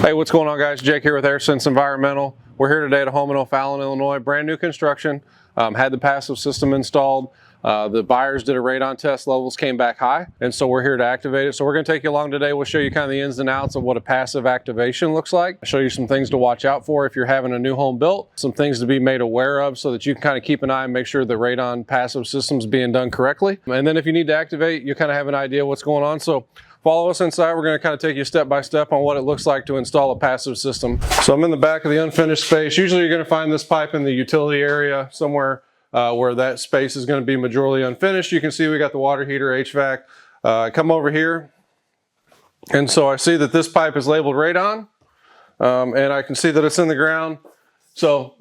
Hey, what's going on, guys? Jake here with AirSense Environmental. We're here today at a home in O'Fallon, Illinois. Brand new construction. Had the passive system installed. The buyers did a radon test, levels came back high, and so we're here to activate it. So we're going to take you along today. We'll show you kind of the ins and outs of what a passive activation looks like. I'll show you some things to watch out for if you're having a new home built, some things to be made aware of so that you can kind of keep an eye and make sure the radon passive system is being done correctly. And then if you need to activate, you kind of have an idea what's going on. So follow us inside. We're going to kind of take you step by step on what it looks like to install a passive system. So I'm in the back of the unfinished space. Usually you're going to find this pipe in the utility area somewhere where that space is going to be majorly unfinished. You can see we got the water heater, HVAC. Come over here, and so I see that this pipe is labeled radon, and I can see that it's in the ground. So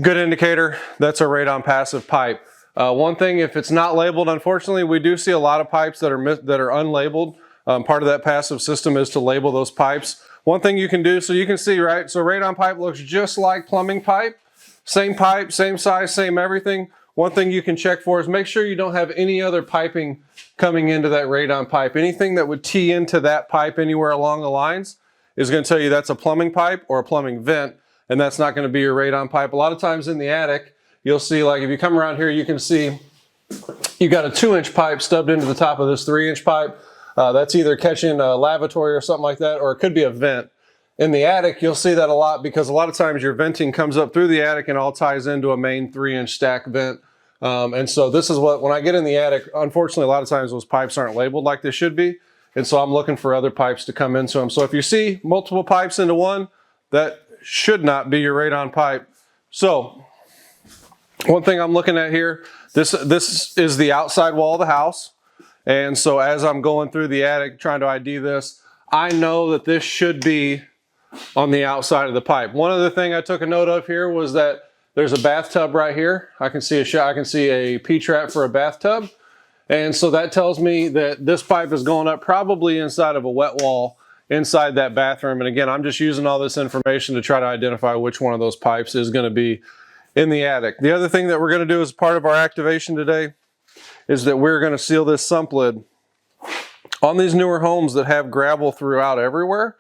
good indicator, that's a radon passive pipe. One thing, if it's not labeled, unfortunately, we do see a lot of pipes that are unlabeled. Part of that passive system is to label those pipes. One thing you can do, so you can see, right? So radon pipe looks just like plumbing pipe. Same pipe, same size, same everything. One thing you can check for is make sure you don't have any other piping coming into that radon pipe. Anything that would tee into that pipe anywhere along the lines is going to tell you that's a plumbing pipe or a plumbing vent, and that's not going to be your radon pipe. A lot of times in the attic, you'll see, like if you come around here, you can see you got a 2-inch pipe stubbed into the top of this 3-inch pipe. That's either catching a lavatory or something like that, or it could be a vent. In the attic, you'll see that a lot because a lot of times your venting comes up through the attic and all ties into a main 3-inch stack vent. And so this is what, when I get in the attic, unfortunately, a lot of times those pipes aren't labeled like they should be. And so I'm looking for other pipes to come into them. So if you see multiple pipes into one, that should not be your radon pipe. So one thing I'm looking at here, this is the outside wall of the house. And so as I'm going through the attic trying to ID this, I know that this should be on the outside of the pipe. One other thing I took a note of here was that there's a bathtub right here. I can see a P-trap for a bathtub. And so that tells me that this pipe is going up probably inside of a wet wall inside that bathroom. And again, I'm just using all this information to try to identify which one of those pipes is going to be in the attic. The other thing that we're going to do as part of our activation today is that we're going to seal this sump lid. On these newer homes that have gravel throughout everywhere,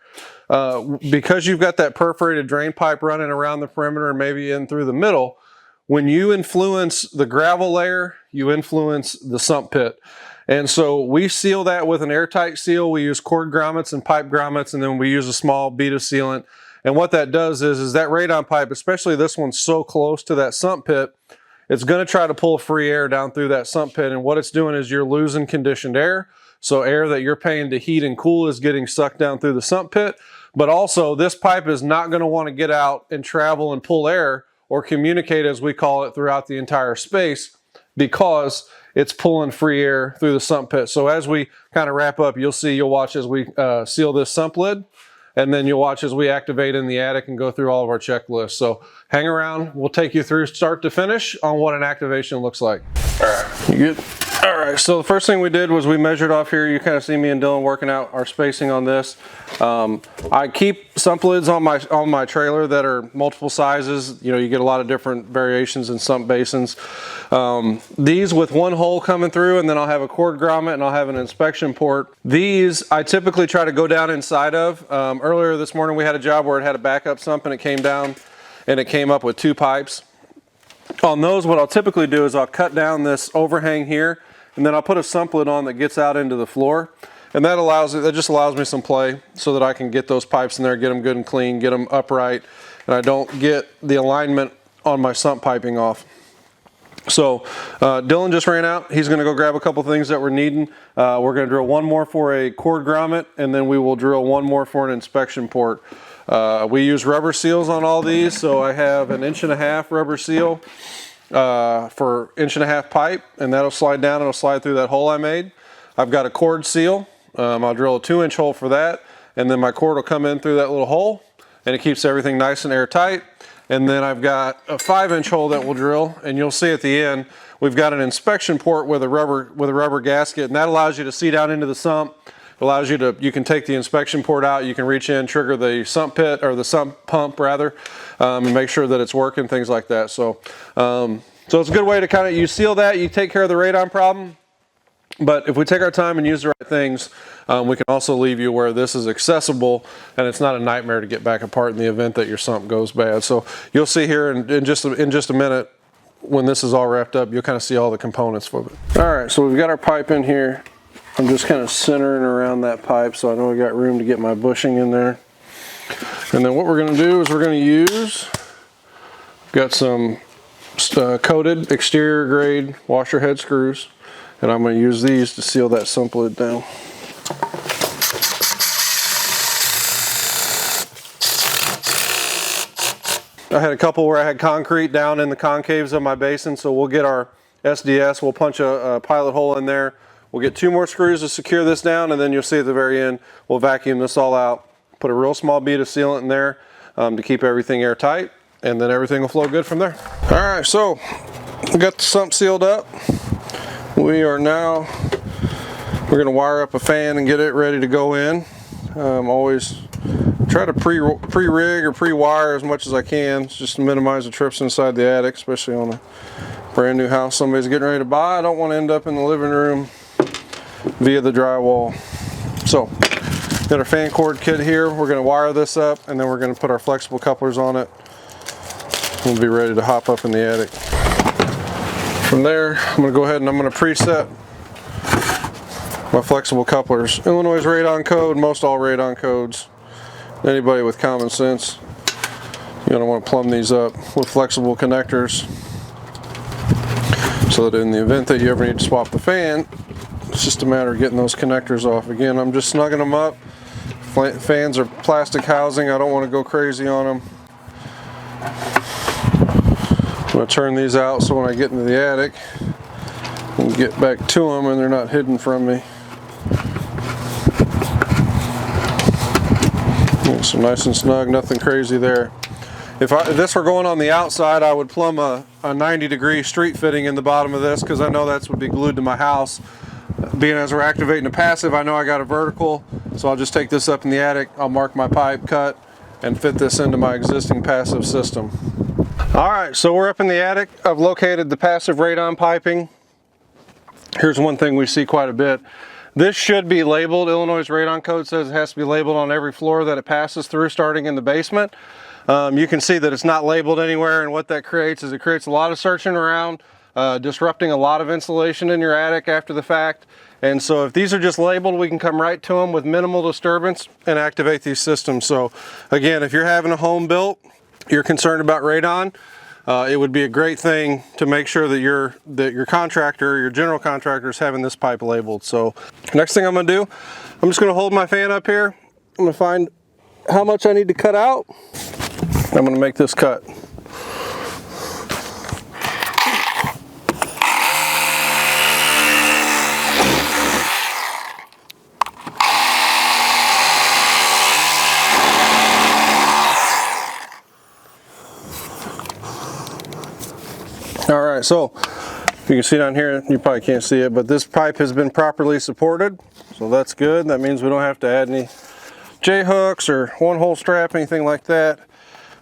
because you've got that perforated drain pipe running around the perimeter and maybe in through the middle, when you influence the gravel layer, you influence the sump pit. And so we seal that with an airtight seal. We use cord grommets and pipe grommets, and then we use a small bead of sealant. And what that does is that radon pipe, especially this one's so close to that sump pit, it's going to try to pull free air down through that sump pit. And what it's doing is you're losing conditioned air. So air that you're paying to heat and cool is getting sucked down through the sump pit. But also this pipe is not going to want to get out and travel and pull air or communicate, as we call it, throughout the entire space because it's pulling free air through the sump pit. So as we kind of wrap up, you'll watch as we seal this sump lid, and then you'll watch as we activate in the attic and go through all of our checklists. So hang around. We'll take you through start to finish on what an activation looks like. All right, you good? All right, so the first thing we did was we measured off here. You kind of see me and Dylan working out our spacing on this. I keep sump lids on my trailer that are multiple sizes. You know, you get a lot of different variations in sump basins. These with one hole coming through, and then I'll have a cord grommet and I'll have an inspection port. These I typically try to go down inside of. Earlier this morning we had a job where it had a backup sump and it came down and it came up with 2 pipes. On those, what I'll typically do is I'll cut down this overhang here, and then I'll put a sump lid on that gets out into the floor, and that just allows me some play so that I can get those pipes in there, get them good and clean, get them upright, and I don't get the alignment on my sump piping off. So Dylan just ran out. He's going to go grab a couple things that we're needing. We're going to drill one more for a cord grommet, and then we will drill one more for an inspection port. We use rubber seals on all these, so I have an 1.5-inch rubber seal for 1.5-inch pipe, and that'll slide down and it'll slide through that hole I made. I've got a cord seal. I'll drill a 2-inch hole for that, and then my cord will come in through that little hole, and it keeps everything nice and airtight. And then I've got a 5-inch hole that we'll drill, and you'll see at the end we've got an inspection port with a rubber gasket, and that allows you to see down into the sump. It allows you can take the inspection port out, you can reach in, trigger the sump pit, or the sump pump rather, and make sure that it's working, things like that. So it's a good way to you seal that, you take care of the radon problem. But if we take our time and use the right things, we can also leave you where this is accessible and it's not a nightmare to get back apart in the event that your sump goes bad. So you'll see here in just a minute, when this is all wrapped up, you'll kind of see all the components for it. All right, so we've got our pipe in here. I'm just kind of centering around that pipe so I know I got room to get my bushing in there. And then what we're going to do is we're going to use, got some coated exterior grade washer head screws, and I'm going to use these to seal that sump lid down. I had a couple where I had concrete down in the concaves of my basin, so we'll get our SDS, we'll punch a pilot hole in there. We'll get 2 more screws to secure this down, and then you'll see at the very end, we'll vacuum this all out, put a real small bead of sealant in there to keep everything airtight, and then everything will flow good from there. All right, so we got the sump sealed up. We're gonna wire up a fan and get it ready to go in. Always try to pre-rig or pre-wire as much as I can, just to minimize the trips inside the attic, especially on a brand new house somebody's getting ready to buy. I don't want to end up in the living room via the drywall. So, got our fan cord kit here. We're going to wire this up, and then we're going to put our flexible couplers on it. We'll be ready to hop up in the attic. From there, I'm going to go ahead and I'm going to preset my flexible couplers. Illinois Radon code, most all Radon codes. Anybody with common sense, you're going to want to plumb these up with flexible connectors so that in the event that you ever need to swap the fan, it's just a matter of getting those connectors off. Again, I'm just snugging them up. Fans are plastic housing. I don't want to go crazy on them. I'm going to turn these out so when I get into the attic, I can get back to them and they're not hidden from me. So nice and snug, nothing crazy there. If this were going on the outside, I would plumb a 90-degree street fitting in the bottom of this, because I know that's would be glued to my house. Being as we're activating a passive, I know I got a vertical, so I'll just take this up in the attic, I'll mark my pipe cut, and fit this into my existing passive system. Alright, so we're up in the attic. I've located the passive Radon piping. Here's one thing we see quite a bit. This should be labeled. Illinois Radon code says it has to be labeled on every floor that it passes through, starting in the basement. You can see that it's not labeled anywhere, and what that creates is it creates a lot of searching around, disrupting a lot of insulation in your attic after the fact. And so if these are just labeled, we can come right to them with minimal disturbance and activate these systems. So again, if you're having a home built, you're concerned about radon, it would be a great thing to make sure that your contractor, your general contractor, is having this pipe labeled. So next thing I'm going to do, I'm just going to hold my fan up here. I'm going to find how much I need to cut out. I'm going to make this cut. Alright, so you can see down here, you probably can't see it, but this pipe has been properly supported, so that's good. That means we don't have to add any J-hooks or one-hole strap, anything like that.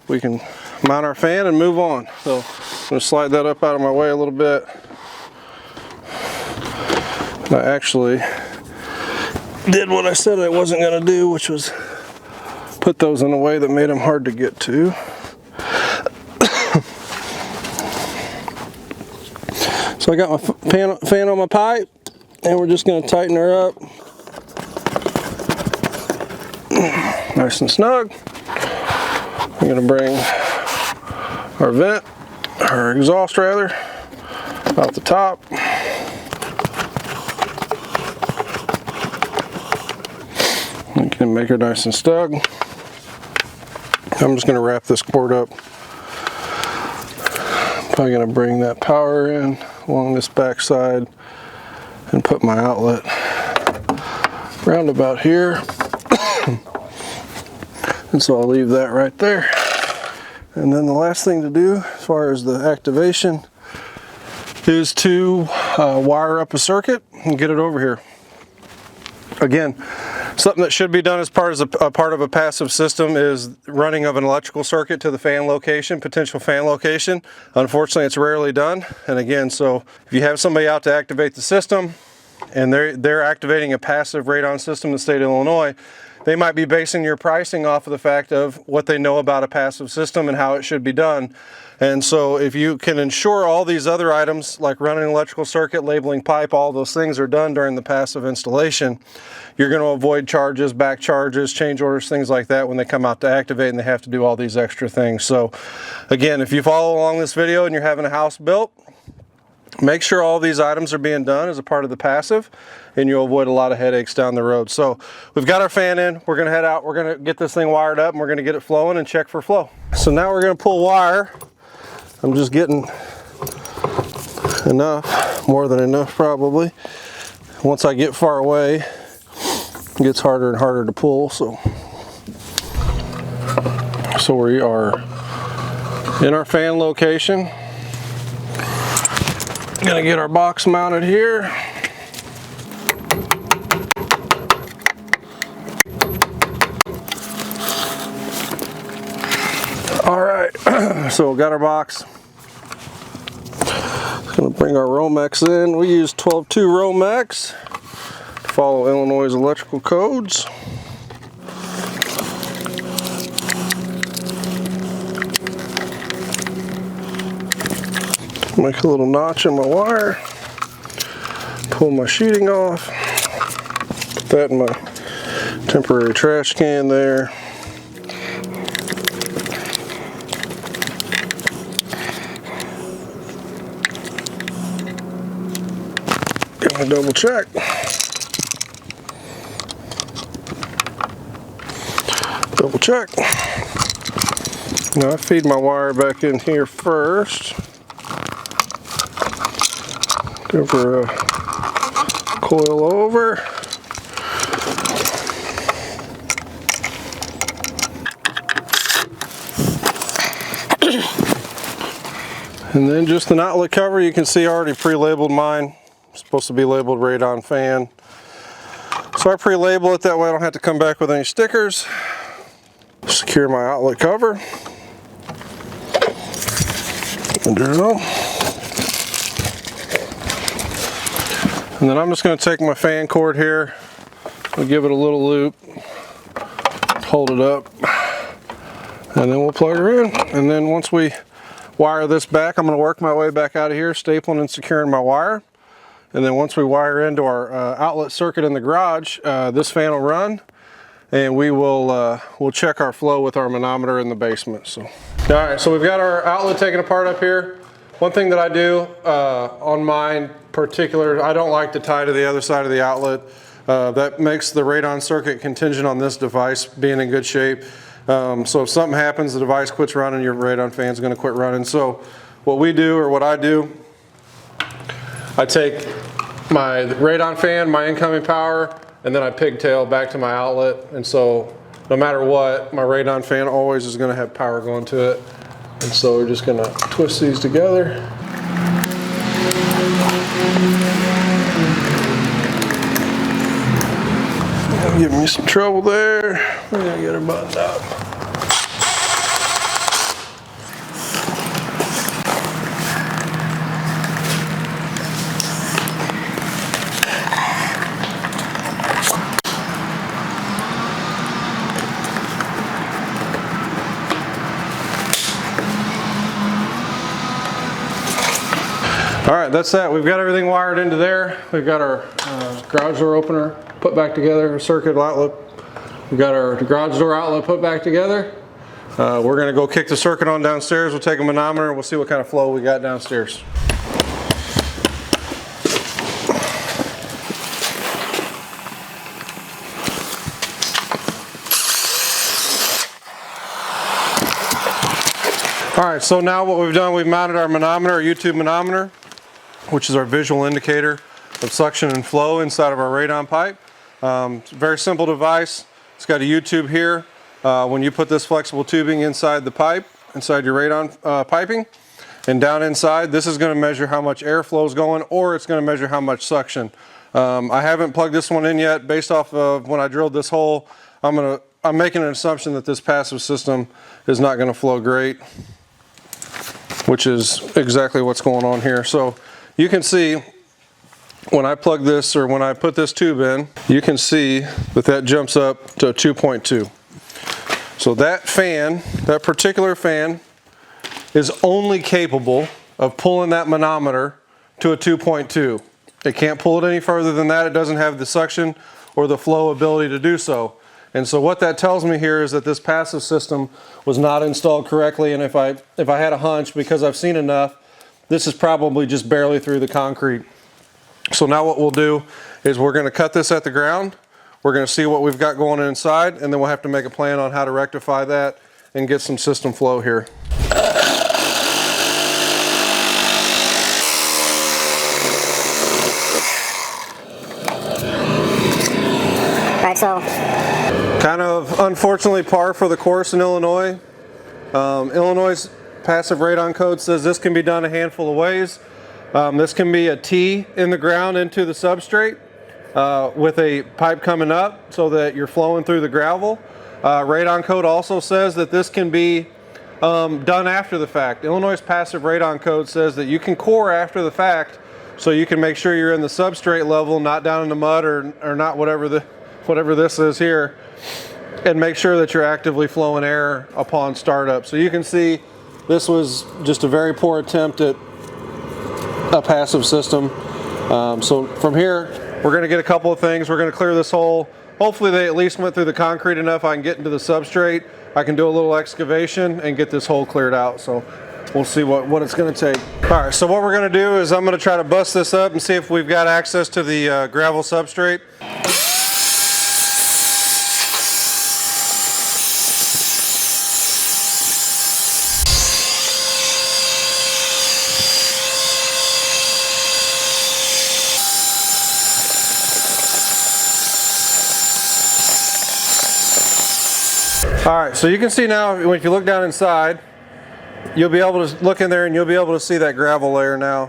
We can mount our fan and move on. So I'm going to slide that up out of my way a little bit. I actually did what I said I wasn't going to do, which was put those in a way that made them hard to get to. So I got my fan on my pipe, and we're just going to tighten her up. Nice and snug. I'm going to bring our vent, our exhaust rather, out the top. You can make her nice and snug. I'm just going to wrap this cord up. Probably going to bring that power in along this back side and put my outlet round about here. And so I'll leave that right there. And then the last thing to do as far as the activation is to wire up a circuit and get it over here. Again, something that should be done as part of a passive system is running of an electrical circuit to the fan location, potential fan location. Unfortunately, it's rarely done. And again, so if you have somebody out to activate the system, and they're activating a passive radon system in the state of Illinois, they might be basing your pricing off of the fact of what they know about a passive system and how it should be done. And so if you can ensure all these other items like running an electrical circuit, labeling pipe, all those things are done during the passive installation, you're going to avoid charges, back charges, change orders, things like that when they come out to activate and they have to do all these extra things. So again, if you follow along this video and you're having a house built, make sure all these items are being done as a part of the passive, and you'll avoid a lot of headaches down the road. So we've got our fan in, we're gonna head out, we're gonna get this thing wired up, and we're gonna get it flowing and check for flow. So now we're gonna pull wire. I'm just getting enough, more than enough probably. Once I get far away, it gets harder and harder to pull. So we are in our fan location. Gonna get our box mounted here. All right, so we got our box. Gonna bring our Romex in. We use 12.2 Romex to follow Illinois' electrical codes. Make a little notch in my wire, pull my sheeting off, put that in my temporary trash can there. Get my double check. Double check. Now I feed my wire back in here first. Give her a coil over. And then just an outlet cover. You can see I already pre-labeled mine. It's supposed to be labeled Radon fan. So I pre-label it, that way I don't have to come back with any stickers. Secure my outlet cover. And there we go. And then I'm just going to take my fan cord here and give it a little loop, hold it up, and then we'll plug her in. And then once we wire this back, I'm going to work my way back out of here, stapling and securing my wire. And then once we wire into our outlet circuit in the garage, this fan will run, and we will we'll check our flow with our manometer in the basement. So, all right, so we've got our outlet taken apart up here. One thing that I do on mine particular, I don't like to tie to the other side of the outlet. That makes the radon circuit contingent on this device being in good shape. So if something happens, the device quits running, your radon fan's going to quit running. So what we do, or what I do, I take my radon fan, my incoming power, and then I pigtail back to my outlet. And so no matter what, my radon fan always is going to have power going to it. And so we're just going to twist these together. Give me some trouble there. We're going to get her buttoned up. All right, that's that. We've got everything wired into there. We've got our garage door opener put back together, circuit outlet. We've got our garage door outlet put back together. We're gonna go kick the circuit on downstairs. We'll take a manometer and we'll see what kind of flow we got downstairs. All right, so now what we've done, we've mounted our manometer, our YouTube manometer, which is our visual indicator of suction and flow inside of our radon pipe. It's a very simple device. It's got a YouTube here. When you put this flexible tubing inside the pipe, inside your radon piping, and down inside, this is going to measure how much airflow is going, or it's going to measure how much suction. I haven't plugged this one in yet. Based off of when I drilled this hole, I'm making an assumption that this passive system is not going to flow great, which is exactly what's going on here. So you can see when I plug this, or when I put this tube in, you can see that that jumps up to 2.2. So that fan, that particular fan, is only capable of pulling that manometer to a 2.2. It can't pull it any further than that. It doesn't have the suction or the flow ability to do so. And so what that tells me here is that this passive system was not installed correctly, and if I had a hunch, because I've seen enough, this is probably just barely through the concrete. So now what we'll do is we're going to cut this at the ground. We're going to see what we've got going inside, and then we'll have to make a plan on how to rectify that and get some system flow here. Alright, so Kind of unfortunately par for the course in Illinois. Illinois' passive radon code says this can be done a handful of ways. This can be a T in the ground into the substrate with a pipe coming up so that you're flowing through the gravel. Radon code also says that this can be done after the fact. Illinois' passive radon code says that you can core after the fact, so you can make sure you're in the substrate level, not down in the mud or not whatever this is here, and make sure that you're actively flowing air upon startup. So you can see this was just a very poor attempt at a passive system. So from here, we're going to get a couple of things. We're going to clear this hole. Hopefully they at least went through the concrete enough I can get into the substrate. I can do a little excavation and get this hole cleared out. So we'll see what it's going to take. All right, so what we're going to do is I'm going to try to bust this up and see if we've got access to the gravel substrate. All right, so you can see now, if you look down inside, you'll be able to look in there and you'll be able to see that gravel layer now,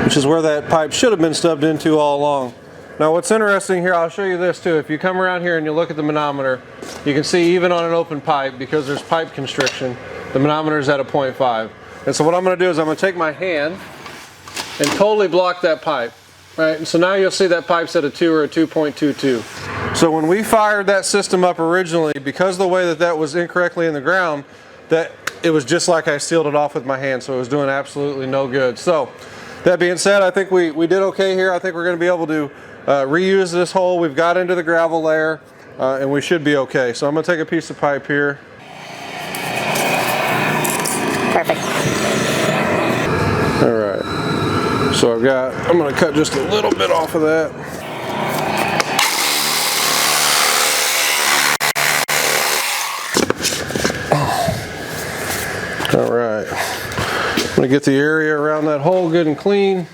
which is where that pipe should have been stubbed into all along. Now what's interesting here, I'll show you this too. If you come around here and you look at the manometer, you can see even on an open pipe, because there's pipe constriction, the manometer is at a 0.5. And so what I'm going to do is I'm going to take my hand and totally block that pipe. Right, and so now you'll see that pipe's at a 2 or a 2.22. So when we fired that system up originally, because of the way that that was incorrectly in the ground, that it was just like I sealed it off with my hand, so it was doing absolutely no good. So that being said, I think we did okay here. I think we're going to be able to reuse this hole. We've got into the gravel layer, and we should be okay. So I'm going to take a piece of pipe here. perfect. All right. So I'm going to cut just a little bit off of that. All right. I'm going to get the area around that hole good and clean.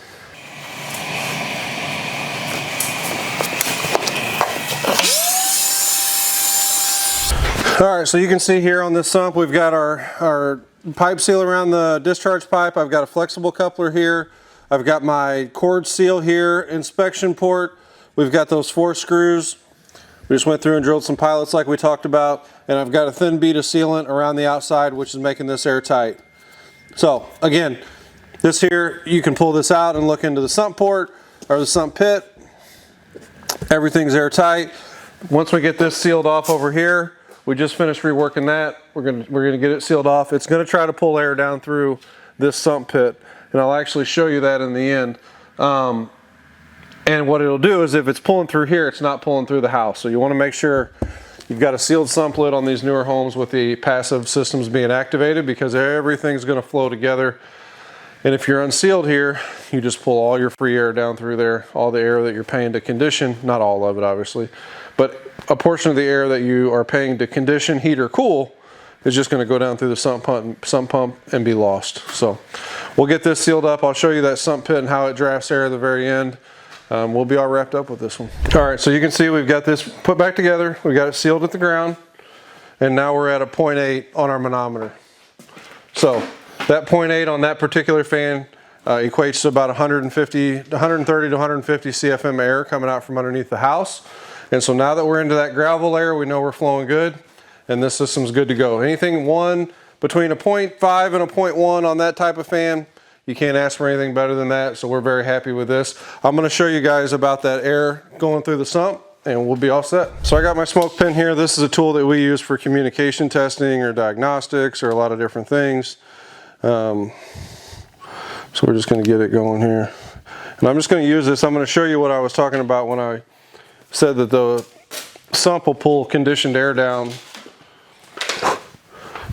All right, so you can see here on this sump, we've got our pipe seal around the discharge pipe. I've got a flexible coupler here. I've got my cord seal here, inspection port. We've got those 4 screws. We just went through and drilled some pilots like we talked about. And I've got a thin bead of sealant around the outside, which is making this airtight. So again, this here, you can pull this out and look into the sump port or the sump pit. Everything's airtight. Once we get this sealed off over here, we just finished reworking that. We're gonna get it sealed off. It's gonna try to pull air down through this sump pit, and I'll actually show you that in the end. And what it'll do is if it's pulling through here, it's not pulling through the house. So you wanna make sure you've got a sealed sump lid on these newer homes with the passive systems being activated, because everything's gonna flow together. And if you're unsealed here, you just pull all your free air down through there, all the air that you're paying to condition, not all of it obviously, but a portion of the air that you are paying to condition, heat, or cool is just going to go down through the sump pump and be lost. So we'll get this sealed up. I'll show you that sump pit and how it drafts air at the very end. We'll be all wrapped up with this one. All right, so you can see we've got this put back together. We've got it sealed at the ground, and now we're at a 0.8 on our manometer. So that 0.8 on that particular fan equates to about 130 to 150 CFM air coming out from underneath the house. And so now that we're into that gravel layer, we know we're flowing good, and this system's good to go. Anything between a 0.5 and a 0.1 on that type of fan, You can't ask for anything better than that, so we're very happy with this. I'm going to show you guys about that air going through the sump, and we'll be all set. So I got my smoke pin here. This is a tool that we use for communication testing or diagnostics or a lot of different things. So we're just going to get it going here. And I'm just going to use this. I'm going to show you what I was talking about when I said that the sump will pull conditioned air down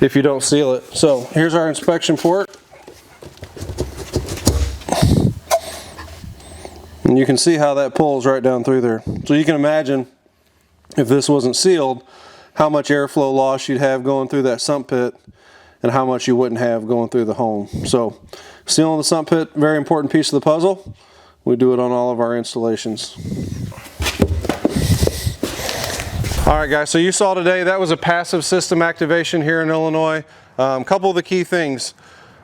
if you don't seal it. So here's our inspection port. And you can see how that pulls right down through there. So you can imagine if this wasn't sealed, how much airflow loss you'd have going through that sump pit and how much you wouldn't have going through the home. So sealing the sump pit, very important piece of the puzzle. We do it on all of our installations. All right guys, so you saw today that was a passive system activation here in Illinois. A couple of the key things: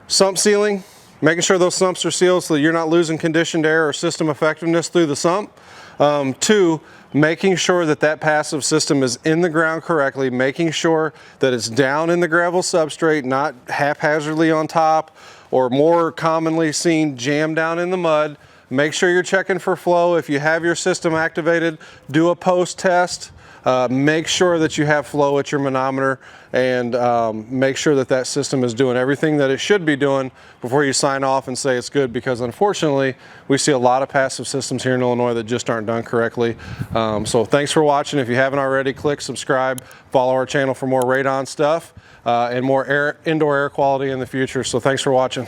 sump sealing, making sure those sumps are sealed so that you're not losing conditioned air or system effectiveness through the sump. 2, making sure that that passive system is in the ground correctly, making sure that it's down in the gravel substrate, not haphazardly on top, or more commonly seen jammed down in the mud. Make sure you're checking for flow. If you have your system activated, do a post test. Make sure that you have flow at your manometer, and make sure that that system is doing everything that it should be doing before you sign off and say it's good, because unfortunately we see a lot of passive systems here in Illinois that just aren't done correctly. So thanks for watching. If you haven't already, click subscribe, follow our channel for more radon stuff and more indoor air quality in the future. So thanks for watching.